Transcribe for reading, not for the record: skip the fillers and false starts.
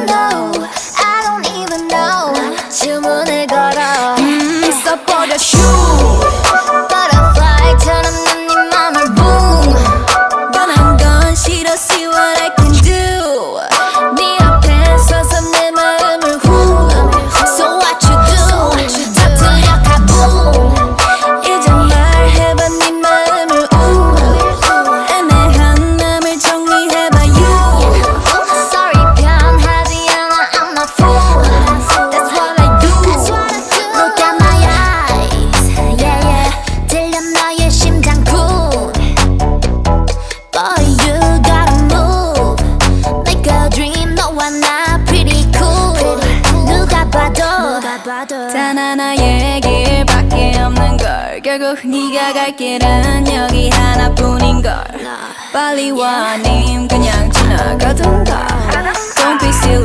know I don't even know 주문을 걸어 있어버려 슈 Butterfly처럼 난 네 맘을 boom 변한 건 싫어 see what I can do 네 앞에 서서 내 마음을 who So what you do 터뜨려 가boom 이제 말해봐 네 마음을 애매한 맘을 정리해봐 you Sorry 변하지 않아 I'm not fool That's what I do Look at my eyes Yeah yeah 들려 너의 심장구 Boy you gotta move Make a dream 너와 나 pretty cool 누가 봐도 단 하나의 길밖에 없는 걸 결국 네가 갈 길은 여기 하나뿐인 걸 빨리 와 아님 그냥 지나가던가